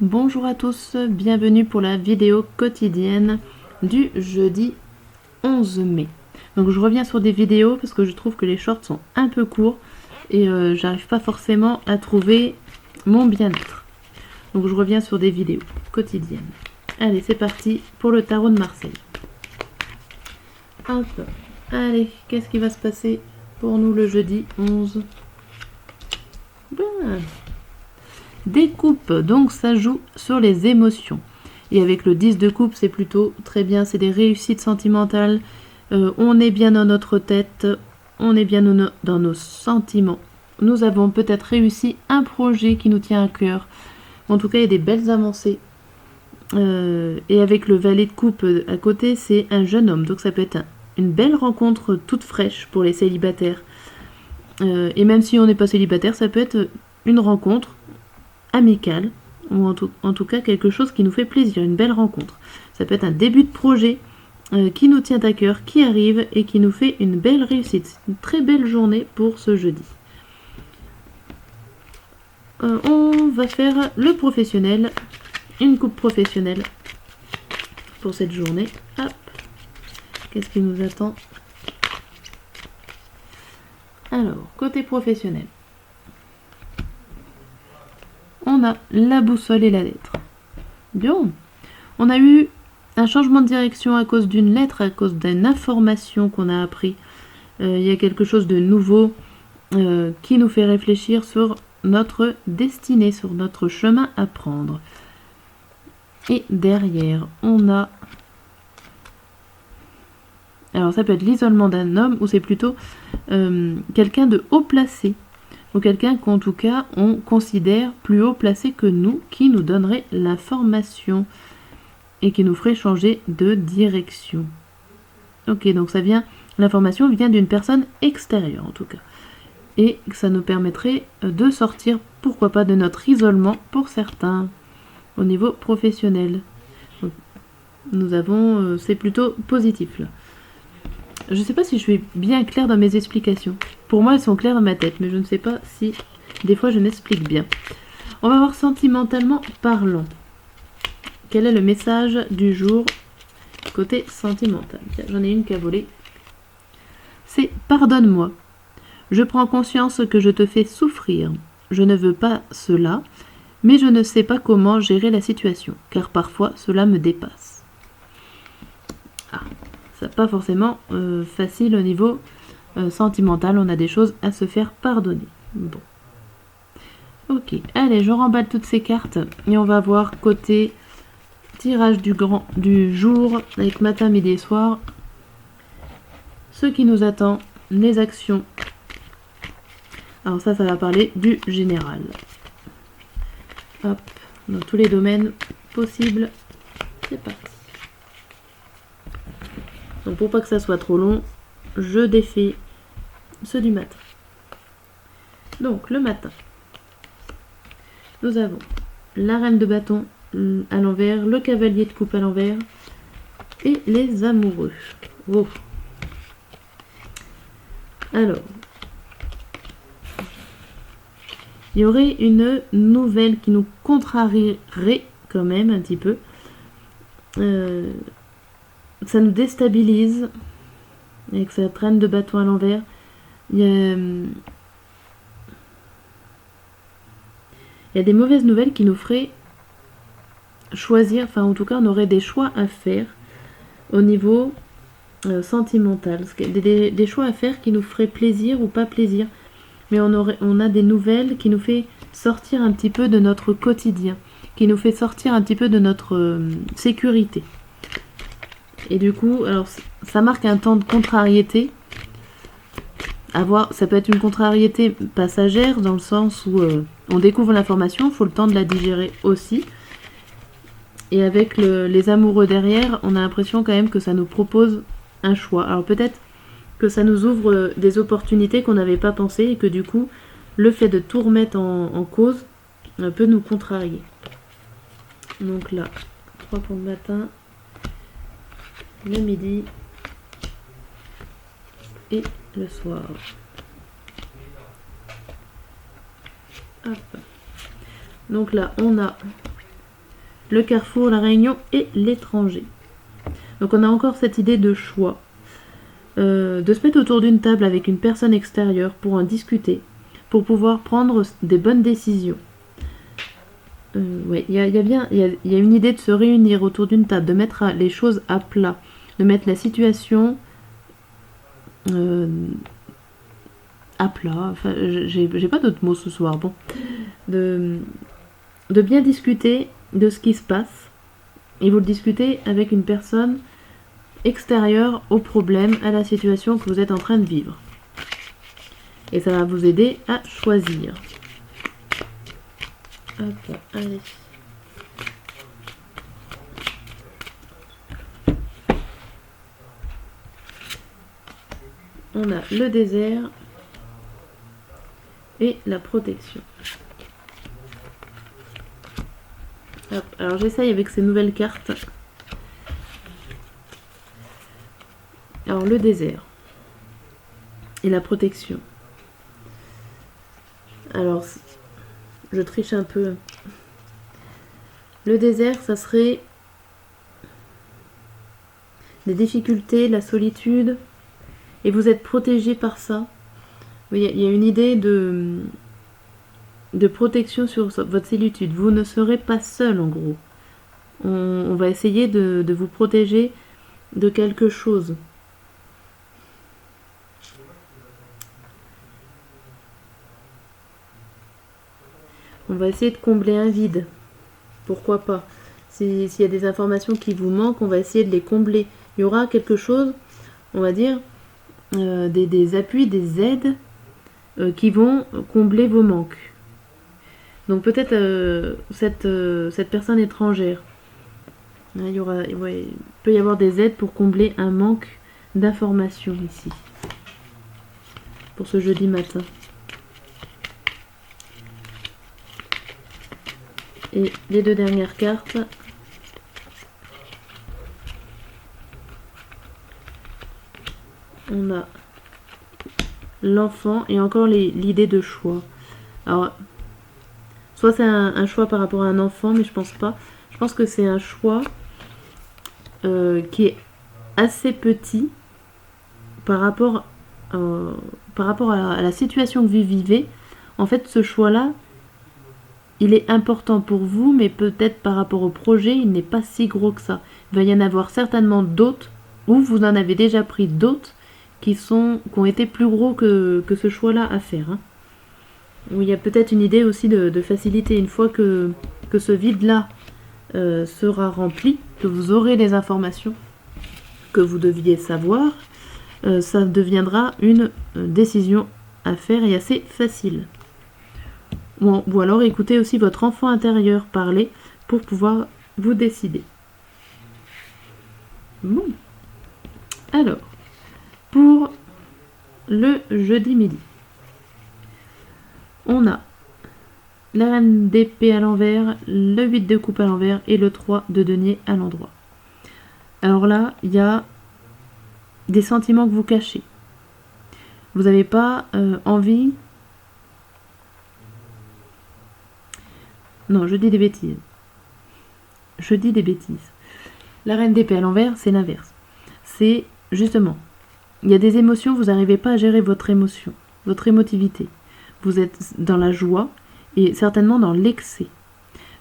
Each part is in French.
Bonjour à tous, bienvenue pour la vidéo quotidienne du jeudi 11 mai. Donc je reviens sur des vidéos parce que je trouve que les shorts sont un peu courts et j'arrive pas forcément à trouver mon bien-être. Donc je reviens sur des vidéos quotidiennes. Allez, c'est parti pour le tarot de Marseille. Hop. Allez, qu'est-ce qui va se passer pour nous le jeudi 11 ? Des coupes, donc ça joue sur les émotions. Et avec le 10 de coupe, c'est plutôt très bien, c'est des réussites sentimentales. On est bien dans notre tête, on est bien dans nos sentiments. Nous avons peut-être réussi un projet qui nous tient à cœur. En tout cas, il y a des belles avancées. Et avec le valet de coupe à côté, c'est un jeune homme. Donc ça peut être une belle rencontre toute fraîche pour les célibataires. Et même si on n'est pas célibataire, ça peut être une rencontre amicale, ou en tout cas quelque chose qui nous fait plaisir, une belle rencontre. Ça peut être un début de projet qui nous tient à cœur, qui arrive et qui nous fait une belle réussite. C'est une très belle journée pour ce jeudi. On va faire le professionnel, une coupe professionnelle pour cette journée. Hop. Qu'est-ce qui nous attend ? Alors, côté professionnel. On a la boussole et la lettre. Bien. On a eu un changement de direction à cause d'une lettre, à cause d'une information qu'on a appris. Il y a quelque chose de nouveau qui nous fait réfléchir sur notre destinée, sur notre chemin à prendre. Et derrière, on a... Alors ça peut être l'isolement d'un homme ou c'est plutôt quelqu'un de haut placé. Ou quelqu'un qu'en tout cas on considère plus haut placé que nous, qui nous donnerait l'information et qui nous ferait changer de direction. Ok, donc l'information vient d'une personne extérieure en tout cas. Et ça nous permettrait de sortir, pourquoi pas, de notre isolement pour certains, au niveau professionnel. Donc, nous avons, c'est plutôt positif là. Je ne sais pas si je suis bien claire dans mes explications. Pour moi, elles sont claires dans ma tête, mais je ne sais pas si des fois je m'explique bien. On va voir sentimentalement parlant. Quel est le message du jour côté sentimental ? Tiens, j'en ai une qui a volé. C'est « Pardonne-moi. Je prends conscience que je te fais souffrir. Je ne veux pas cela, mais je ne sais pas comment gérer la situation, car parfois cela me dépasse. » Ah. C'est pas forcément facile au niveau sentimental, on a des choses à se faire pardonner. Bon. Ok, allez, je remballe toutes ces cartes et on va voir côté tirage du jour avec matin, midi et soir. Ce qui nous attend, les actions. Alors ça va parler du général. Hop, dans tous les domaines possibles. C'est parti. Donc pour pas que ça soit trop long, je défais ceux du matin. Donc le matin, nous avons la reine de bâton à l'envers, le cavalier de coupe à l'envers et les amoureux. Wow. Alors, il y aurait une nouvelle qui nous contrarierait quand même un petit peu. Ça nous déstabilise avec cette reine de bâton à l'envers. Il y a des mauvaises nouvelles qui nous feraient choisir, enfin en tout cas on aurait des choix à faire au niveau sentimental. Des choix à faire qui nous feraient plaisir ou pas plaisir. Mais on a des nouvelles qui nous fait sortir un petit peu de notre quotidien, qui nous fait sortir un petit peu de notre sécurité. Et du coup, alors ça marque un temps de contrariété. Ça peut être une contrariété passagère dans le sens où on découvre l'information, il faut le temps de la digérer aussi. Et avec les amoureux derrière, on a l'impression quand même que ça nous propose un choix. Alors peut-être que ça nous ouvre des opportunités qu'on n'avait pas pensé et que du coup, le fait de tout remettre en cause peut nous contrarier. Donc là, 3 pour le matin. Le midi et le soir. Hop. Donc là, on a le carrefour, la réunion et l'étranger. Donc on a encore cette idée de choix. De se mettre autour d'une table avec une personne extérieure pour en discuter, pour pouvoir prendre des bonnes décisions. Ouais, il y a une idée de se réunir autour d'une table, de mettre les choses à plat, de mettre la situation à plat. Enfin, j'ai pas d'autres mots ce soir. Bon, de bien discuter de ce qui se passe, et vous le discutez avec une personne extérieure au problème, à la situation que vous êtes en train de vivre. Et ça va vous aider à choisir. Hop, allez. On a le désert et la protection. Hop, alors j'essaye avec ces nouvelles cartes. Alors le désert et la protection. Alors je triche un peu. Le désert, ça serait des difficultés, la solitude, et vous êtes protégé par ça. Il y a une idée de protection sur votre solitude. Vous ne serez pas seul en gros. On va essayer de vous protéger de quelque chose. On va essayer de combler un vide. Pourquoi pas? S'il y a des informations qui vous manquent, on va essayer de les combler. Il y aura quelque chose, on va dire, des appuis, des aides qui vont combler vos manques. Donc peut-être cette personne étrangère. Il peut y avoir des aides pour combler un manque d'informations ici. Pour ce jeudi matin. Et les deux dernières cartes. On a l'enfant et encore l'idée de choix. Alors, soit c'est un choix par rapport à un enfant, mais je pense pas. Je pense que c'est un choix qui est assez petit par rapport à la situation que vous vivez. En fait, ce choix-là, il est important pour vous, mais peut-être par rapport au projet, il n'est pas si gros que ça. Il va y en avoir certainement d'autres, ou vous en avez déjà pris d'autres, qui ont été plus gros que ce choix-là à faire. Hein. Où il y a peut-être une idée aussi de facilité. Une fois que ce vide-là sera rempli, que vous aurez les informations que vous deviez savoir, ça deviendra une décision à faire et assez facile. Ou alors écoutez aussi votre enfant intérieur parler pour pouvoir vous décider. Bon. Alors, pour le jeudi midi, on a la reine d'épée à l'envers, le 8 de coupe à l'envers et le 3 de denier à l'endroit. Alors là, il y a des sentiments que vous cachez. Vous n'avez pas envie... Non, je dis des bêtises. La reine d'épée à l'envers, c'est l'inverse. C'est justement, il y a des émotions, vous n'arrivez pas à gérer votre émotion, votre émotivité. Vous êtes dans la joie et certainement dans l'excès.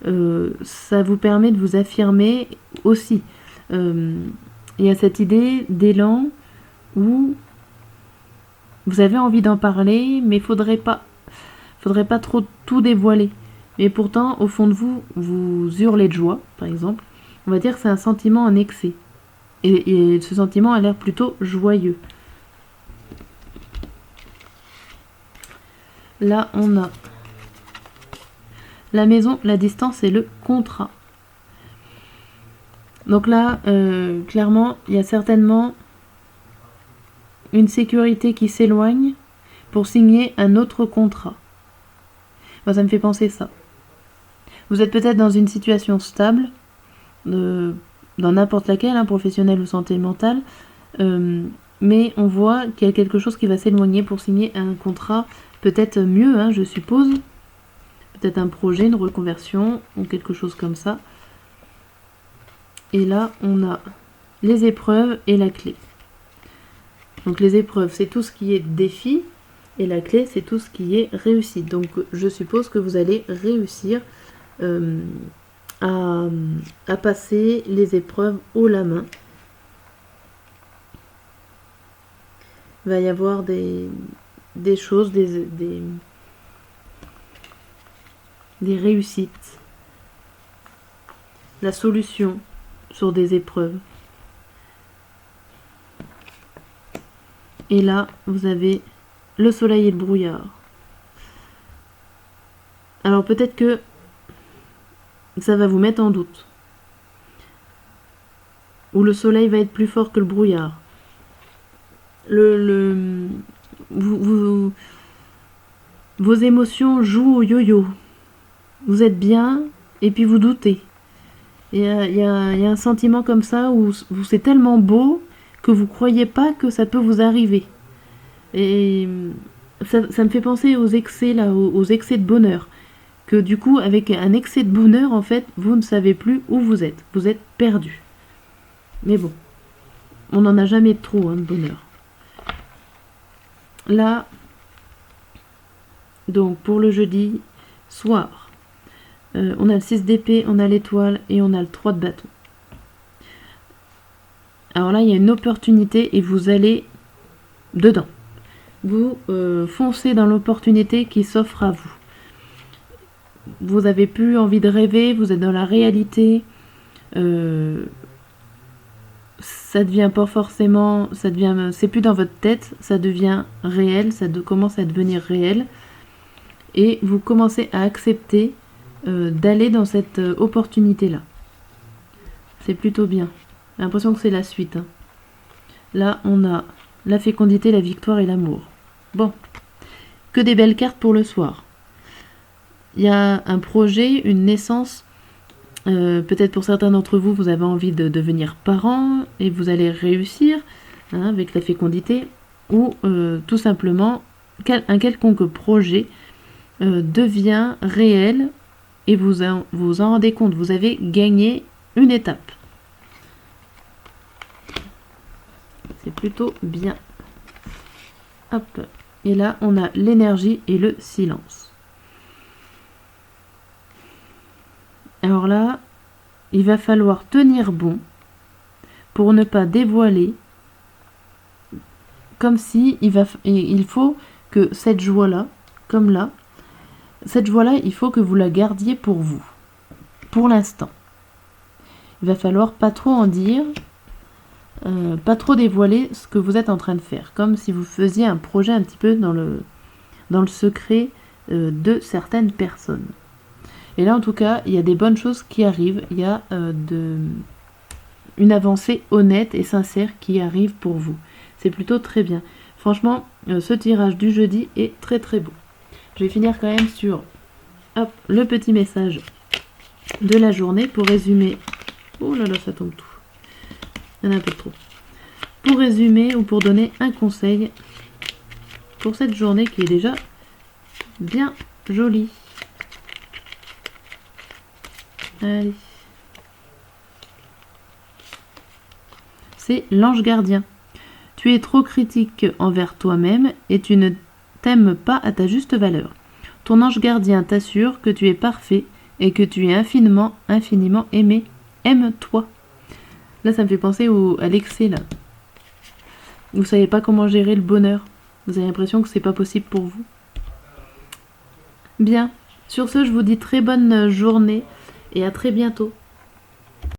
Ça vous permet de vous affirmer aussi. Il y a cette idée d'élan où vous avez envie d'en parler, mais faudrait pas trop tout dévoiler. Mais pourtant, au fond de vous, vous hurlez de joie, par exemple. On va dire que c'est un sentiment en excès. Et ce sentiment a l'air plutôt joyeux. Là, on a la maison, la distance et le contrat. Donc là, clairement, il y a certainement une sécurité qui s'éloigne pour signer un autre contrat. Moi, ça me fait penser ça. Vous êtes peut-être dans une situation stable, dans n'importe laquelle, hein, professionnelle ou santé mentale, mais on voit qu'il y a quelque chose qui va s'éloigner pour signer un contrat peut-être mieux, hein, je suppose. Peut-être un projet, une reconversion ou quelque chose comme ça. Et là, on a les épreuves et la clé. Donc les épreuves, c'est tout ce qui est défi. Et la clé, c'est tout ce qui est réussite. Donc je suppose que vous allez réussir à passer les épreuves haut la main. Il va y avoir des choses, des réussites. La solution sur des épreuves. Et là, vous avez le soleil et le brouillard. Alors peut-être que ça va vous mettre en doute. Ou le soleil va être plus fort que le brouillard. Vos émotions jouent au yo-yo. Vous êtes bien et puis vous doutez. Il y a un sentiment comme ça où c'est tellement beau que vous croyez pas que ça peut vous arriver. Et ça me fait penser aux excès là, aux excès de bonheur. Que du coup, avec un excès de bonheur, en fait, vous ne savez plus où vous êtes. Vous êtes perdu. Mais bon, on n'en a jamais trop de bonheur. Là, donc pour le jeudi soir, on a le 6 d'épée, on a l'étoile et on a le 3 de bâton. Alors là, il y a une opportunité et vous allez dedans. Vous foncez dans l'opportunité qui s'offre à vous. Vous n'avez plus envie de rêver, vous êtes dans la réalité. Ça devient pas forcément, c'est plus dans votre tête, ça devient réel, commence à devenir réel. Et vous commencez à accepter d'aller dans cette opportunité-là. C'est plutôt bien. J'ai l'impression que c'est la suite. Là, on a la fécondité, la victoire et l'amour. Bon, que des belles cartes pour le soir. Il y a un projet, une naissance. Peut-être pour certains d'entre vous, vous avez envie de devenir parent et vous allez réussir avec la fécondité. Ou tout simplement, un quelconque projet devient réel et vous en rendez compte. Vous avez gagné une étape. C'est plutôt bien. Hop. Et là, on a l'énergie et le silence. Alors là, il va falloir tenir bon pour ne pas dévoiler, comme si il faut que cette joie-là, comme là, cette joie-là, il faut que vous la gardiez pour vous, pour l'instant. Il va falloir pas trop en dire, pas trop dévoiler ce que vous êtes en train de faire, comme si vous faisiez un projet un petit peu dans le secret de certaines personnes. Et là, en tout cas, il y a des bonnes choses qui arrivent. Il y a une avancée honnête et sincère qui arrive pour vous. C'est plutôt très bien. Franchement, ce tirage du jeudi est très très beau. Je vais finir quand même sur le petit message de la journée pour résumer. Oh là là, ça tombe tout. Il y en a un peu trop. Pour résumer ou pour donner un conseil pour cette journée qui est déjà bien jolie. Allez. C'est l'ange gardien. Tu es trop critique envers toi-même et tu ne t'aimes pas à ta juste valeur. Ton ange gardien t'assure que tu es parfait et que tu es infiniment, infiniment aimé. Aime-toi. Là, ça me fait penser à l'excès, là. Vous savez pas comment gérer le bonheur. Vous avez l'impression que c'est pas possible pour vous. Bien. Sur ce, je vous dis très bonne journée et à très bientôt.